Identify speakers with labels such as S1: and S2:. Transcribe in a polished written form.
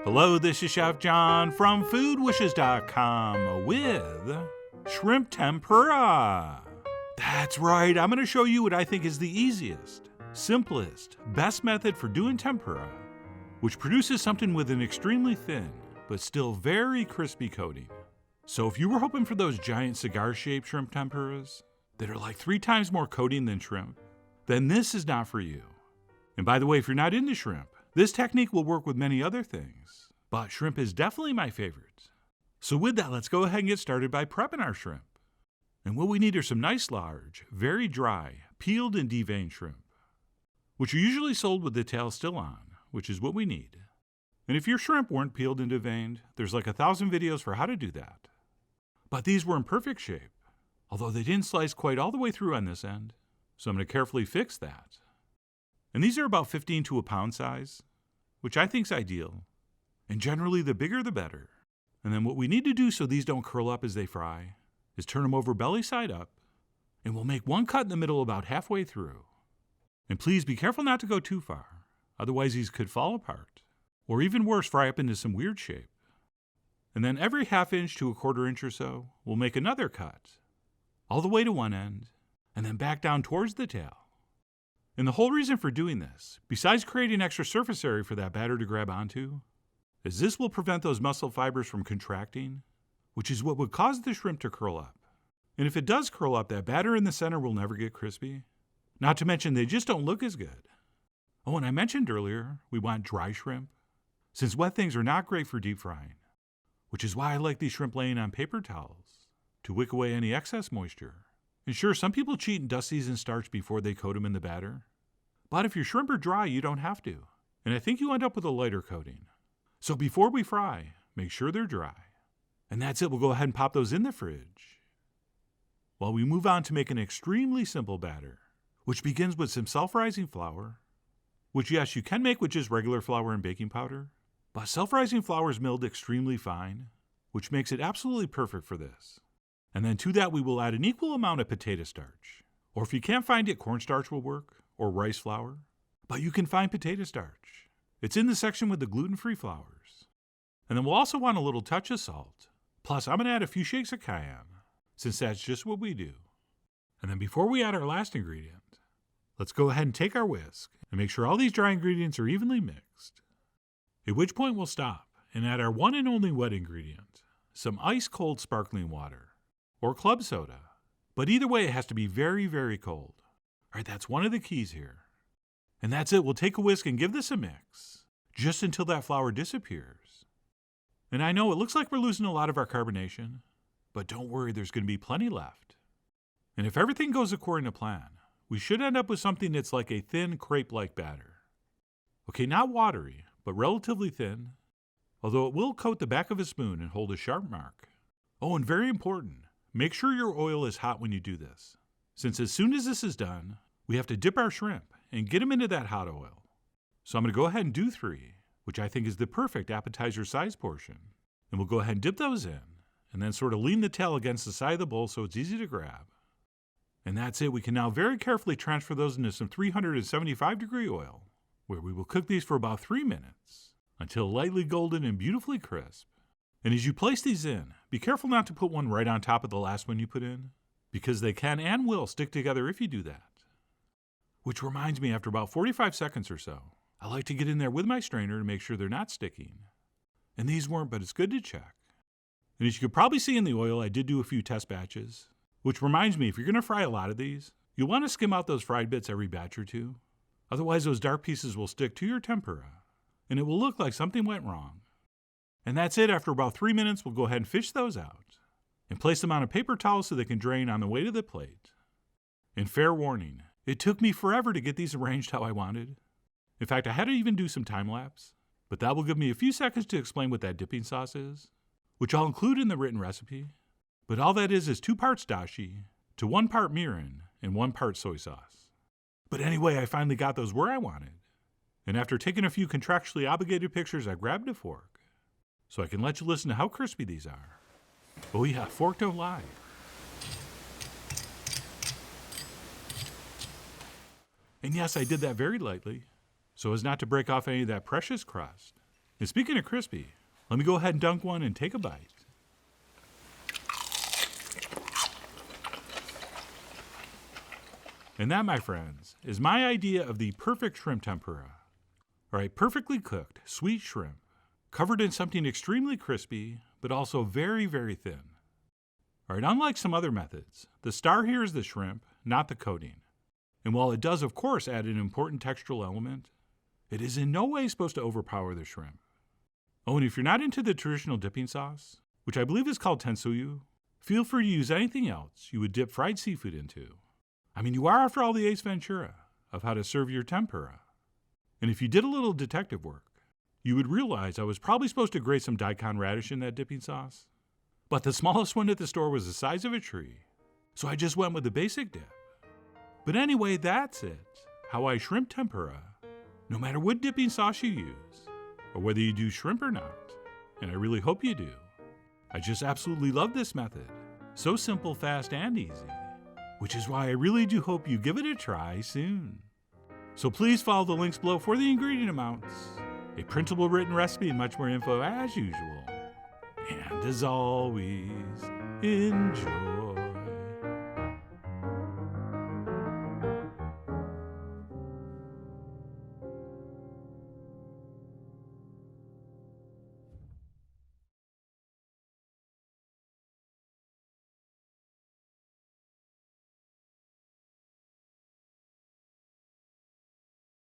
S1: Hello, this is Chef John from foodwishes.com with shrimp tempura. That's right, I'm going to show you what I think is the easiest, simplest, best method for doing tempura, which produces something with an extremely thin, but still very crispy coating. So if you were hoping for those giant cigar-shaped shrimp tempuras that are like 3 times more coating than shrimp, then this is not for you. And by the way, if you're not into shrimp, this technique will work with many other things, but shrimp is definitely my favorite. So with that, let's go ahead and get started by prepping our shrimp. And what we need are some nice large, very dry, peeled and deveined shrimp, which are usually sold with the tail still on, which is what we need. And if your shrimp weren't peeled and deveined, there's like 1,000 videos for how to do that. But these were in perfect shape, although they didn't slice quite all the way through on this end, so I'm going to carefully fix that. And these are about 15 to a pound size, which I think is ideal. And generally, the bigger the better. And then what we need to do so these don't curl up as they fry is turn them over belly side up, and we'll make one cut in the middle about halfway through. And please be careful not to go too far, otherwise these could fall apart, or even worse, fry up into some weird shape. And then every 1/2 inch to 1/4 inch or so, we'll make another cut, all the way to one end, and then back down towards the tail. And the whole reason for doing this, besides creating extra surface area for that batter to grab onto, is this will prevent those muscle fibers from contracting, which is what would cause the shrimp to curl up. And if it does curl up, that batter in the center will never get crispy. Not to mention they just don't look as good. Oh, and I mentioned earlier, we want dry shrimp, since wet things are not great for deep frying, which is why I like these shrimp laying on paper towels to wick away any excess moisture. And sure, some people cheat and dust these in starch before they coat them in the batter. But if your shrimp are dry, you don't have to. And I think you end up with a lighter coating. So before we fry, make sure they're dry. And that's it, we'll go ahead and pop those in the fridge. While we move on to make an extremely simple batter, which begins with some self-rising flour, which yes, you can make with just regular flour and baking powder, but self-rising flour is milled extremely fine, which makes it absolutely perfect for this. And then to that, we will add an equal amount of potato starch. Or if you can't find it, cornstarch will work, or rice flour. But you can find potato starch. It's in the section with the gluten-free flours. And then we'll also want a little touch of salt. Plus, I'm going to add a few shakes of cayenne, since that's just what we do. And then before we add our last ingredient, let's go ahead and take our whisk and make sure all these dry ingredients are evenly mixed. At which point we'll stop and add our one and only wet ingredient, some ice-cold sparkling water. Or club soda. But either way, it has to be very, very cold. All right, that's one of the keys here. And that's it. We'll take a whisk and give this a mix, just until that flour disappears. And I know it looks like we're losing a lot of our carbonation, but don't worry, there's going to be plenty left. And if everything goes according to plan, we should end up with something that's like a thin crepe-like batter. Okay, not watery, but relatively thin, although it will coat the back of a spoon and hold a sharp mark. Oh, and very important, make sure your oil is hot when you do this, since as soon as this is done, we have to dip our shrimp and get them into that hot oil. So I'm going to go ahead and do 3, which I think is the perfect appetizer size portion. And we'll go ahead and dip those in, and then sort of lean the tail against the side of the bowl so it's easy to grab. And that's it. We can now very carefully transfer those into some 375-degree oil, where we will cook these for about 3 minutes, until lightly golden and beautifully crisp. And as you place these in, be careful not to put one right on top of the last one you put in, because they can and will stick together if you do that. Which reminds me, after about 45 seconds or so, I like to get in there with my strainer to make sure they're not sticking. And these weren't, but it's good to check. And as you could probably see in the oil, I did do a few test batches. Which reminds me, if you're going to fry a lot of these, you'll want to skim out those fried bits every batch or two. Otherwise, those dark pieces will stick to your tempura, and it will look like something went wrong. And that's it. After about 3 minutes, we'll go ahead and fish those out and place them on a paper towel so they can drain on the way to the plate. And fair warning, it took me forever to get these arranged how I wanted. In fact, I had to even do some time lapse, but that will give me a few seconds to explain what that dipping sauce is, which I'll include in the written recipe. But all that is 2 parts dashi to 1 part mirin and 1 part soy sauce. But anyway, I finally got those where I wanted. And after taking a few contractually obligated pictures, I grabbed a fork so I can let you listen to how crispy these are. Oh yeah, fork don't lie. And yes, I did that very lightly, so as not to break off any of that precious crust. And speaking of crispy, let me go ahead and dunk one and take a bite. And that, my friends, is my idea of the perfect shrimp tempura. All right, perfectly cooked, sweet shrimp, covered in something extremely crispy, but also very, very thin. All right, unlike some other methods, the star here is the shrimp, not the coating. And while it does, of course, add an important textural element, it is in no way supposed to overpower the shrimp. Oh, and if you're not into the traditional dipping sauce, which I believe is called tensuyu, feel free to use anything else you would dip fried seafood into. I mean, you are, after all, the Ace Ventura of how to serve your tempura. And if you did a little detective work, you would realize I was probably supposed to grate some daikon radish in that dipping sauce. But the smallest one at the store was the size of a tree, so I just went with the basic dip. But anyway, that's it. How I shrimp tempura, no matter what dipping sauce you use, or whether you do shrimp or not, and I really hope you do. I just absolutely love this method. So simple, fast, and easy. Which is why I really do hope you give it a try soon. So please follow the links below for the ingredient amounts, a printable written recipe, and much more info as usual. And as always, enjoy.